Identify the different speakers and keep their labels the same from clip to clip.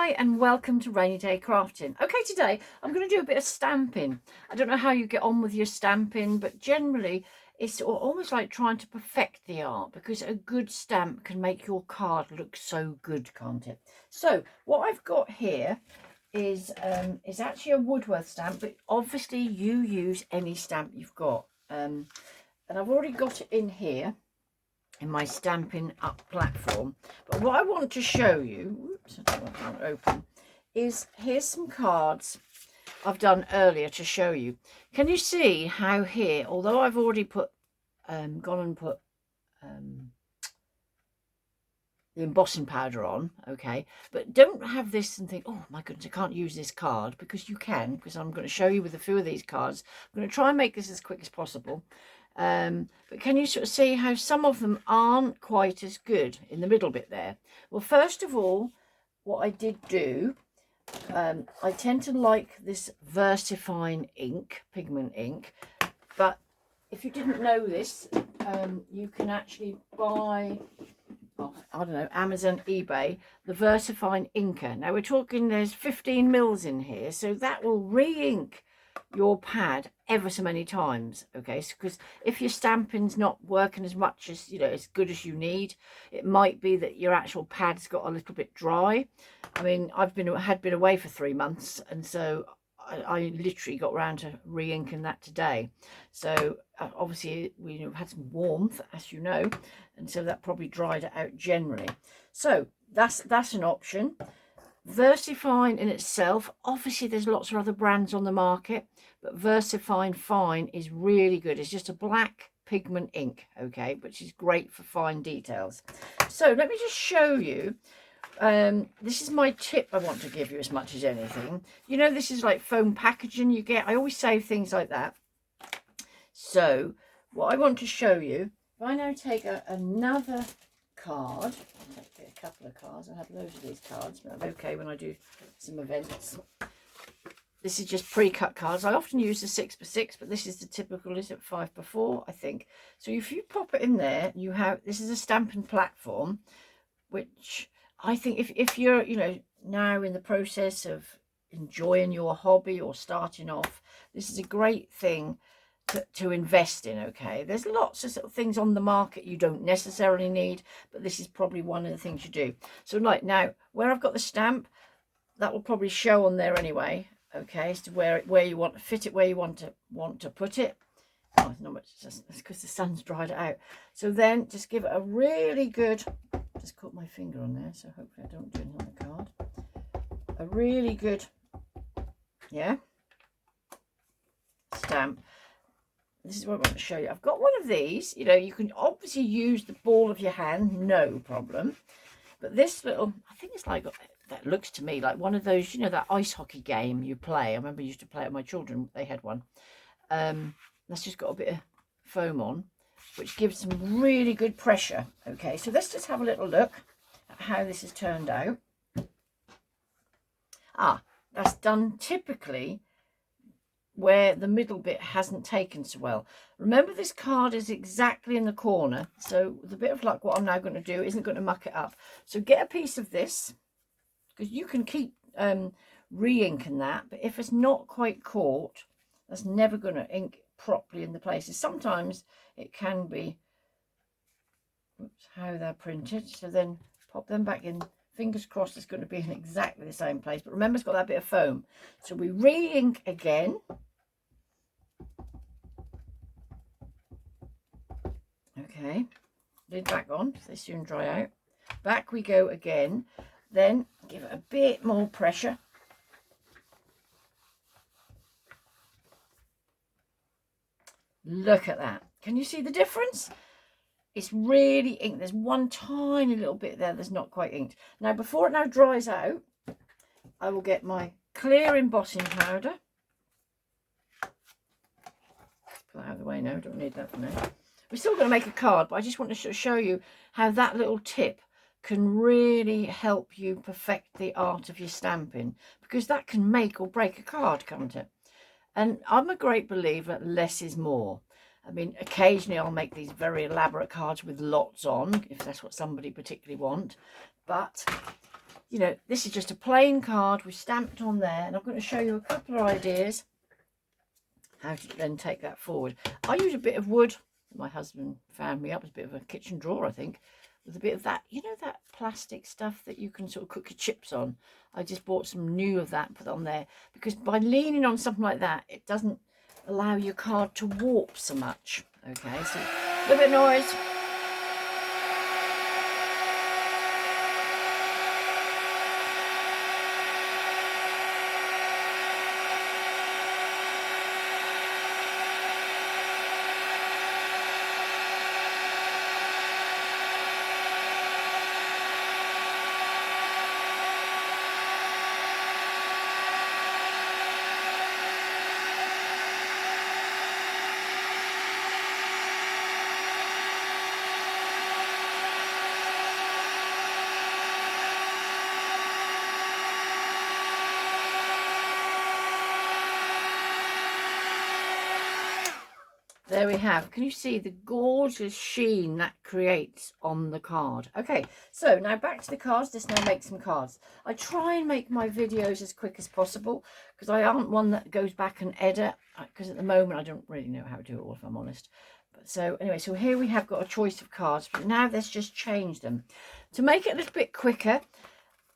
Speaker 1: Hi and welcome to Rainy Day Crafting. Okay, today I'm going to do a bit of stamping. I don't know how you get on with your stamping, but generally it's almost like trying to perfect the art, because a good stamp can make your card look so good, can't it? So what I've got here is actually a Woodworth stamp, but obviously you use any stamp you've got. And I've already got it in here in my Stampin' Up platform. But what I want to show you, whoops, I don't want to open, is here's some cards I've done earlier to show you. Can you see how here, although I've already put gone and put the embossing powder on, okay, but don't have this and think, oh my goodness, I can't use this card, because you can, because I'm going to show you with a few of these cards. I'm going to try and make this as quick as possible. But can you sort of see how some of them aren't quite as good in the middle bit there? Well, first of all, what I did do, I tend to like this VersaFine ink, pigment ink, but if you didn't know this, you can actually buy, I don't know, Amazon, eBay, the VersaFine inker. Now we're talking there's 15 mils in here, so that will re-ink your pad ever so many times, okay? Because if your stamping's not working as much as, you know, as good as you need, it might be that your actual pad's got a little bit dry. I mean, had been away for 3 months, and so I literally got around to re-inking that today. So obviously we had some warmth, as you know, and so that probably dried it out generally. So that's an option. VersaFine in itself, obviously there's lots of other brands on the market, but VersaFine Fine is really good. It's just a black pigment ink, okay, which is great for fine details. So let me just show you. This is my tip I want to give you as much as anything. You know, this is like foam packaging you get. I always save things like that. So what I want to show you, if I now take another card, take a couple of cards. I have loads of these cards, but I'm okay when I do some events. This is just pre-cut cards. I often use the 6x6, but this is the typical, is it 5x4, I think. So if you pop it in there, you have, this is a stamping platform, which I think if you're, you know, now in the process of enjoying your hobby or starting off, this is a great thing to invest in, okay? There's lots of sort of things on the market you don't necessarily need, but this is probably one of the things you do. So like now, where I've got the stamp, that will probably show on there anyway, okay, as to where you want to fit it, where you want to put it. Oh, not much, it's because the sun's dried it out. So then just give it a really good, just caught my finger on there, so hopefully I don't do anything on the card. A really good, yeah, stamp. This is what I want to show you. I've got one of these. You know, you can obviously use the ball of your hand, no problem. But this little, I think it's like, that looks to me like one of those, you know, that ice hockey game you play. I remember I used to play it with my children. They had one. That's just got a bit of foam on, which gives some really good pressure. Okay, so let's just have a little look at how this has turned out. That's done typically where the middle bit hasn't taken so well. Remember, this card is exactly in the corner, so with a bit of luck what I'm now going to do isn't going to muck it up. So get a piece of this, because you can keep re-inking that, but if it's not quite caught, that's never going to ink properly in the places. Sometimes it can be, oops, how they're printed, so then pop them back in. Fingers crossed it's going to be in exactly the same place, but remember it's got that bit of foam. So we re-ink again. Okay, lid back on, so they soon dry out. Back we go again. Then give it a bit more pressure. Look at that. Can you see the difference? It's really inked. There's one tiny little bit there that's not quite inked. Now, before it now dries out, I will get my clear embossing powder. Put that out of the way now. Don't need that for now. We're still going to make a card, but I just want to show you how that little tip can really help you perfect the art of your stamping, because that can make or break a card, can't it? And I'm a great believer less is more. I mean, occasionally I'll make these very elaborate cards with lots on, if that's what somebody particularly want. But you know, this is just a plain card with stamped on there, and I'm going to show you a couple of ideas how to then take that forward. I use a bit of wood. My husband found me up as a bit of a kitchen drawer, I think, with a bit of that, you know, that plastic stuff that you can sort of cook your chips on. I just bought some new of that, put on there, because by leaning on something like that, it doesn't allow your card to warp so much. Okay, so a little bit of noise. There we have. Can you see the gorgeous sheen that creates on the card? Okay, so now back to the cards. Let's now make some cards. I try and make my videos as quick as possible because I aren't one that goes back and edit, because at the moment I don't really know how to do it all, if I'm honest. But so anyway, so here we have got a choice of cards, but now let's just change them. To make it a little bit quicker,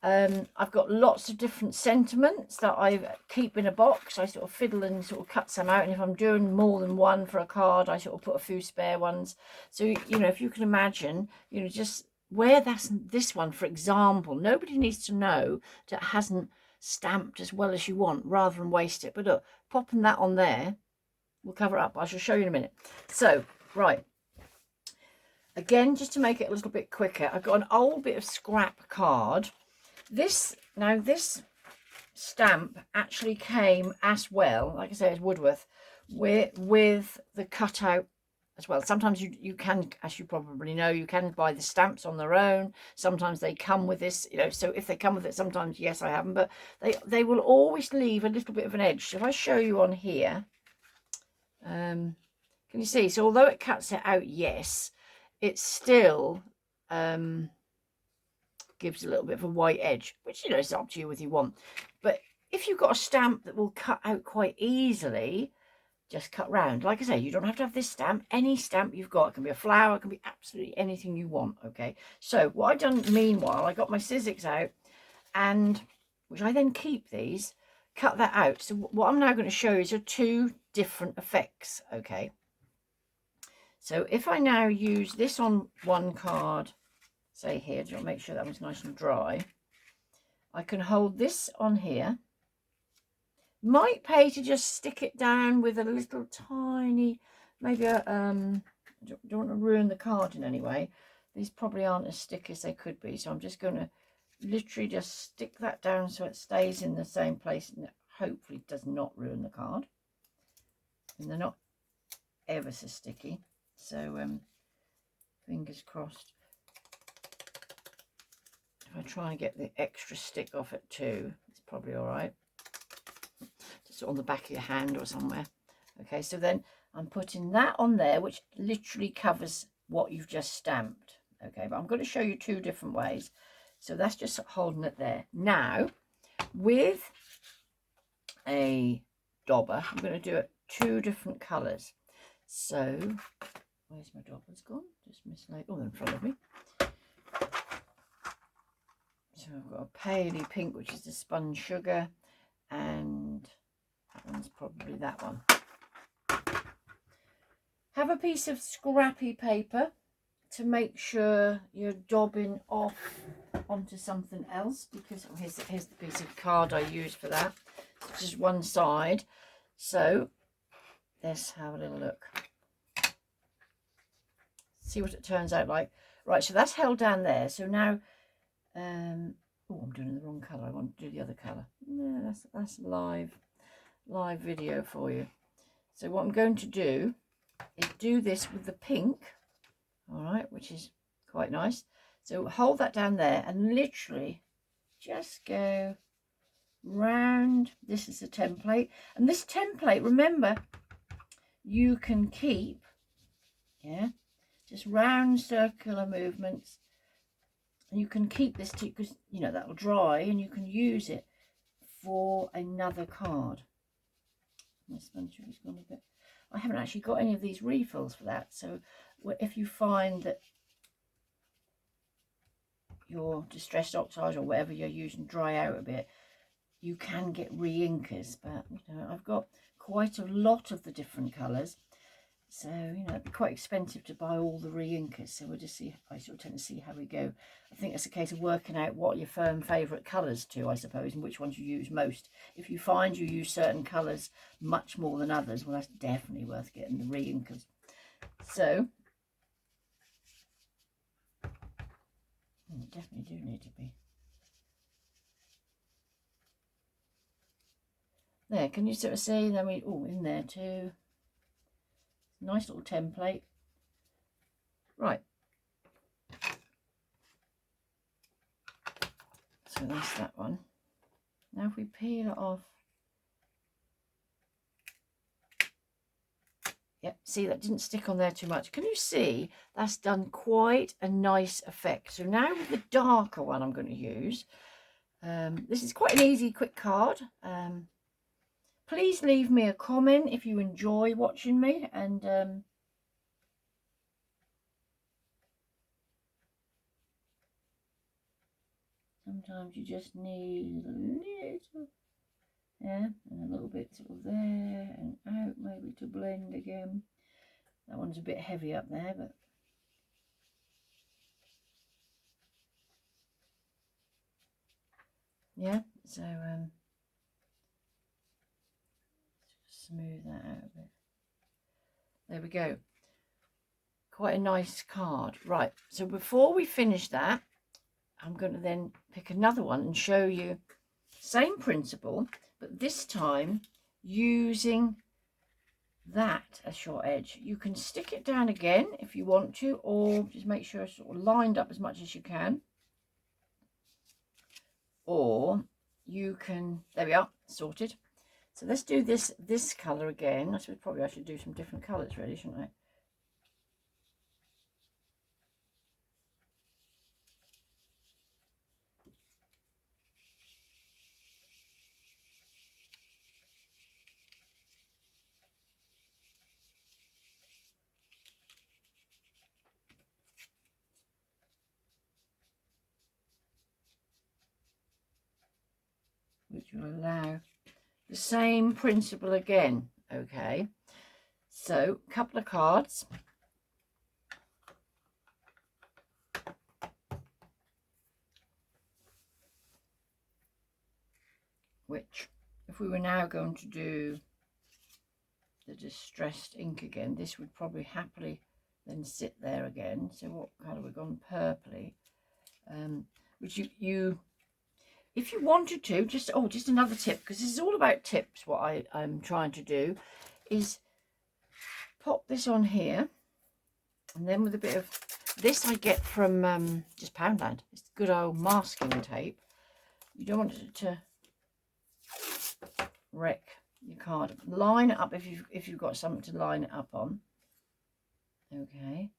Speaker 1: I've got lots of different sentiments that I keep in a box. I sort of fiddle and sort of cut some out, and if I'm doing more than one for a card, I sort of put a few spare ones. So, you know, if you can imagine, you know, just where that's this one, for example, nobody needs to know that it hasn't stamped as well as you want, rather than waste it. But look, popping that on there will cover it up. I shall show you in a minute. So, right. Again, just to make it a little bit quicker, I've got an old bit of scrap card. This stamp actually came as well, like I say, it's Woodworth, with the cutout as well. Sometimes you can, as you probably know, you can buy the stamps on their own. Sometimes they come with this, you know, so if they come with it, sometimes, yes, I haven't, but they will always leave a little bit of an edge. So if I show you on here, can you see? So although it cuts it out, yes, it's still gives a little bit of a white edge, which, you know, it's up to you whether you want. But if you've got a stamp that will cut out quite easily, just cut round. Like I say, you don't have to have this stamp. Any stamp you've got, it can be a flower, it can be absolutely anything you want. Okay, so what I've done meanwhile, I got my Sizzix out, and which I then keep these, cut that out. So what I'm now going to show you is two different effects. Okay, so if I now use this on one card, say here, do you want to make sure that one's nice and dry? I can hold this on here. Might pay to just stick it down with a little tiny, maybe a, don't want to ruin the card in any way. These probably aren't as sticky as they could be, so I'm just going to literally just stick that down so it stays in the same place and it hopefully does not ruin the card. And they're not ever so sticky, so fingers crossed. If I try and get the extra stick off it too, it's probably all right. Just on the back of your hand or somewhere. Okay, so then I'm putting that on there, which literally covers what you've just stamped. Okay, but I'm going to show you two different ways. So that's just holding it there. Now, with a dauber, I'm going to do it two different colours. So, where's my daubers gone? Just mislaid. Oh, they're in front of me. So I've got a paley pink, which is the spun sugar, and that one's probably that one. Have a piece of scrappy paper to make sure you're daubing off onto something else, because here's the piece of card I use for that. It's just one side. So let's have a little look. See what it turns out like. Right, so that's held down there. So now, oh, I'm doing the wrong colour. I want to do the other colour. No, that's live video for you. So what I'm going to do is do this with the pink, all right, which is quite nice. So hold that down there and literally just go round. This is the template, and this template, remember, you can keep, yeah, just round circular movements. And you can keep this too, because you know that will dry and you can use it for another card. My sponge has gone a bit. I haven't actually got any of these refills for that, so if you find that your distressed oxide or whatever you're using dry out a bit, you can get re-inkers. But you know, I've got quite a lot of the different colours, so you know it'd be quite expensive to buy all the re-inkers, so we'll just see. I sort of tend to see how we go. I think it's a case of working out what your firm favourite colours to, I suppose, and which ones you use most. If you find you use certain colours much more than others, well, that's definitely worth getting the re-inkers. So definitely do need to be there. Can you sort of see? Then we in there too. Nice little template. Right. So that's that one. Now if we peel it off. Yep, see that didn't stick on there too much. Can you see that's done quite a nice effect? So now with the darker one I'm going to use, this is quite an easy, quick card. Please leave me a comment if you enjoy watching me, and sometimes you just need a little, yeah, and a little bit sort of there and out, maybe to blend again. That one's a bit heavy up there, but yeah, so smooth that out a bit. There we go. Quite a nice card. Right, so before we finish that, I'm going to then pick another one and show you same principle, but this time using that as short edge. You can stick it down again if you want to, or just make sure it's sort of lined up as much as you can. Or you can, there we are, sorted. So let's do this colour again. I suppose probably I should do some different colours really, shouldn't I? Which will allow the same principle again. Okay, so a couple of cards. Which, if we were now going to do the distressed ink again, this would probably happily then sit there again. So what colour we've gone? Purpley. Which you if you wanted to, just another tip, because this is all about tips. What I'm trying to do is pop this on here, and then with a bit of this I get from just Poundland. It's good old masking tape. You don't want it to wreck your card. Line it up if you've got something to line it up on. Okay,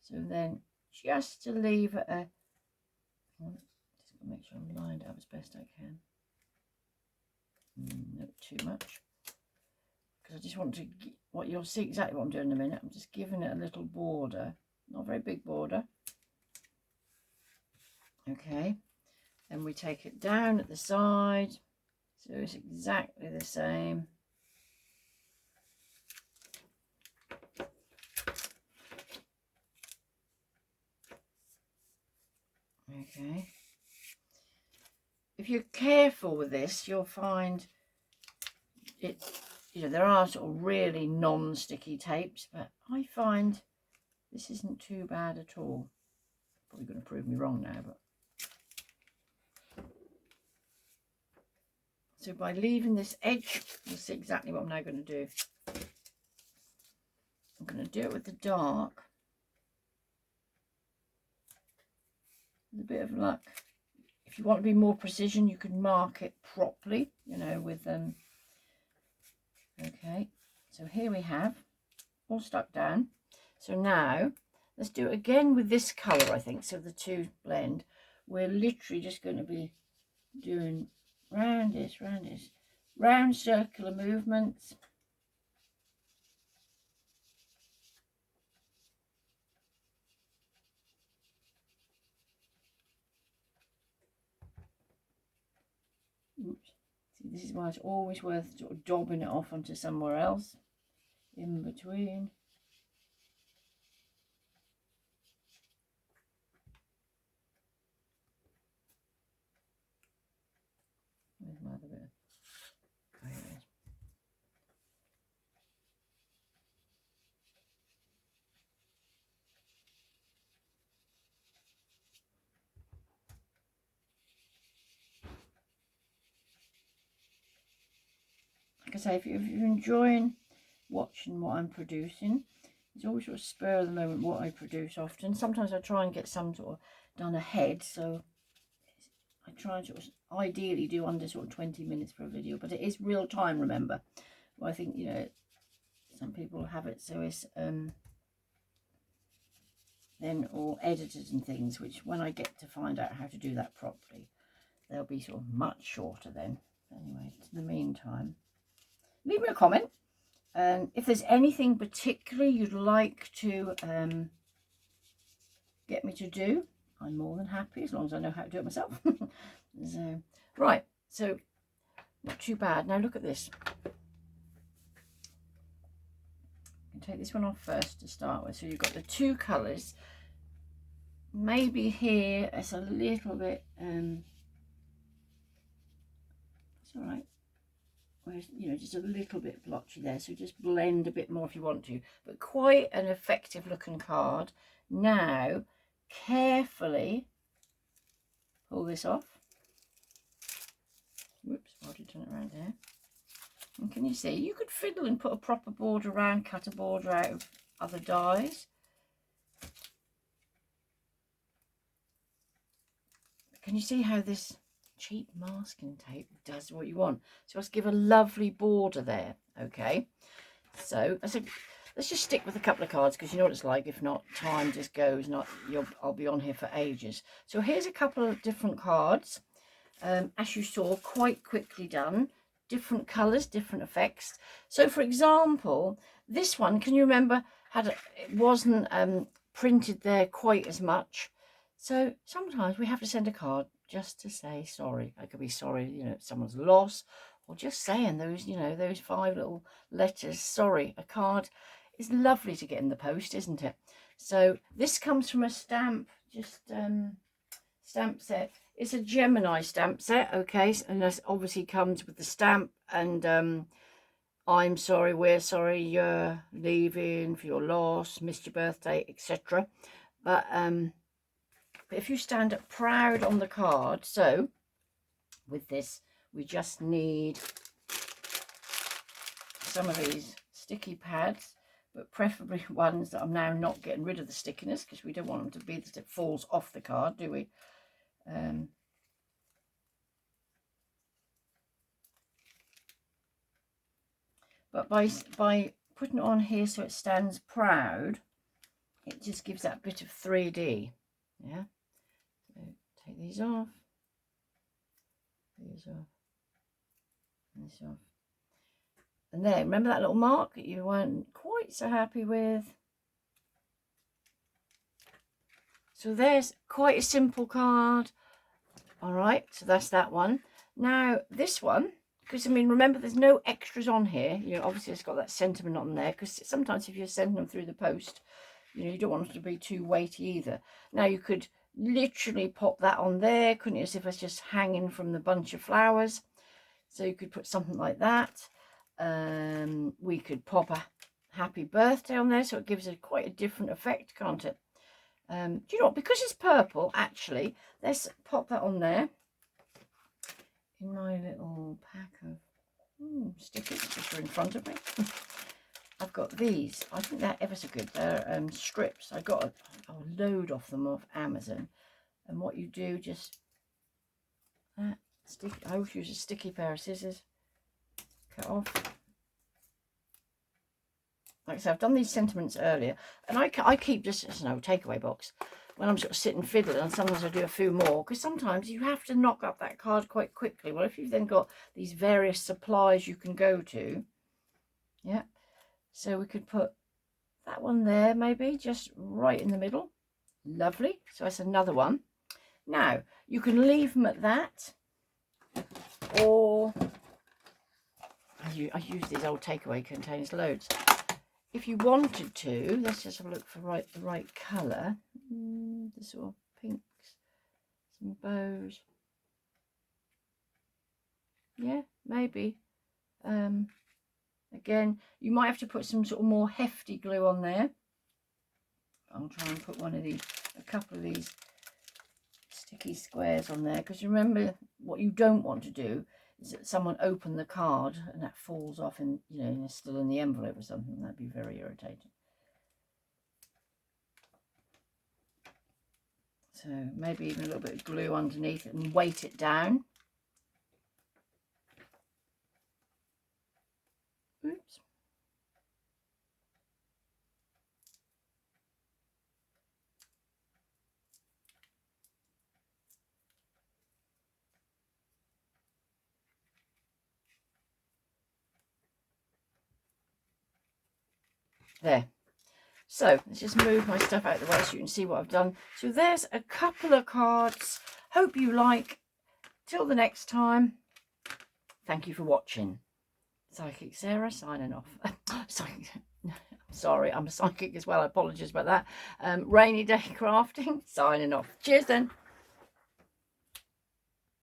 Speaker 1: so then just to leave it a, just make sure I'm lined up as best I can. Not too much, because I just want to, what you'll see exactly what I'm doing in a minute. I'm just giving it a little border, not a very big border. Okay, then we take it down at the side, so it's exactly the same. Okay, if you're careful with this, you'll find it, you know, there are sort of really non-sticky tapes, but I find this isn't too bad at all. Probably going to prove me wrong now, but so by leaving this edge, you'll see exactly what I'm now going to do. I'm going to do it with the dark. With a bit of luck, if you want to be more precision, you can mark it properly, you know, with okay, so here we have all stuck down. So now let's do it again with this colour, I think, so the two blend. we're literally just going to be doing round round circular movements. Oops. See, this is why it's always worth sort of dobbing it off onto somewhere else in between. Where's my other bit? Oh, here it is. Like I say, if you're enjoying watching what I'm producing, it's always sort of spur of the moment what I produce often. Sometimes I try and get some sort of done ahead, so I try and sort of ideally do under sort of 20 minutes for a video, but it is real time, remember. Well, I think, you know, some people have it so it's then all edited and things, which when I get to find out how to do that properly, they'll be sort of much shorter then. Anyway, in the meantime, leave me a comment. If there's anything particularly you'd like to get me to do, I'm more than happy, as long as I know how to do it myself. So, right, so not too bad. Now look at this. I can take this one off first to start with. So you've got the two colours. Maybe here it's a little bit it's all right. Whereas, you know, just a little bit blotchy there, so just blend a bit more if you want to, but quite an effective looking card. Now carefully pull this off. Whoops, why did I turn it around there? And can you see, you could fiddle and put a proper border around, cut a border out of other dies. Can you see how this cheap masking tape does what you want? So let's give a lovely border there. Okay, so let's just stick with a couple of cards, because you know what it's like. If not, time just goes. I'll be on here for ages. So here's a couple of different cards. As you saw, quite quickly done. Different colours, different effects. So for example, this one, can you remember, it wasn't printed there quite as much. So sometimes we have to send a card just to say sorry. I could be sorry, you know, someone's loss, or just saying those, you know, those 5 little letters, sorry. A card is lovely to get in the post, isn't it? So this comes from a stamp, stamp set. It's a Gemini stamp set, okay, and this obviously comes with the stamp and I'm sorry, we're sorry, you're leaving, for your loss, missed your birthday, etc. But if you stand up proud on the card, so with this we just need some of these sticky pads, but preferably ones that I'm now not getting rid of the stickiness, because we don't want them to be that it falls off the card, do we? But by putting it on here so it stands proud, it just gives that bit of 3D. Yeah. So take these off, these off, and this off. And there, remember that little mark that you weren't quite so happy with? So there's quite a simple card. All right, so that's that one. Now this one, because I mean, remember there's no extras on here. You know, obviously it's got that sentiment on there, because sometimes if you're sending them through the post, you know, you don't want it to be too weighty either. Now you could literally pop that on there, couldn't you, as if it's just hanging from the bunch of flowers. So you could put something like that. We could pop a happy birthday on there, so it gives it quite a different effect, can't it? Do you know what, because it's purple, actually, let's pop that on there in my little pack of stickers which are in front of me. I've got these. I think they're ever so good. They're strips. I got a load of them off Amazon, and what you do, just stick. I always use a sticky pair of scissors, cut off. Like I said, I've done these sentiments earlier, and I keep just, as no takeaway box, when I'm sort of sitting fiddling, and sometimes I do a few more, because sometimes you have to knock up that card quite quickly. Well, if you've then got these various supplies you can go to, yeah, so we could put that one there, maybe just right in the middle. Lovely. So that's another one. Now you can leave them at that, or I use these old takeaway containers loads. If you wanted to, let's just have a look for the right colour. The sort of pinks, some bows. Yeah, maybe. Again, you might have to put some sort of more hefty glue on there. I'll try and put a couple of these sticky squares on there, because remember, what you don't want to do is that someone open the card and that falls off and, you know, and it's still in the envelope or something. That'd be very irritating. So maybe even a little bit of glue underneath it and weight it down. Oops. There. So let's just move my stuff out of the way so you can see what I've done. So there's a couple of cards. Hope you like. Till the next time, thank you for watching. Psychic Sarah signing off. Sorry, I'm a psychic as well. I apologise about that. Rainy Day Crafting signing off. Cheers then.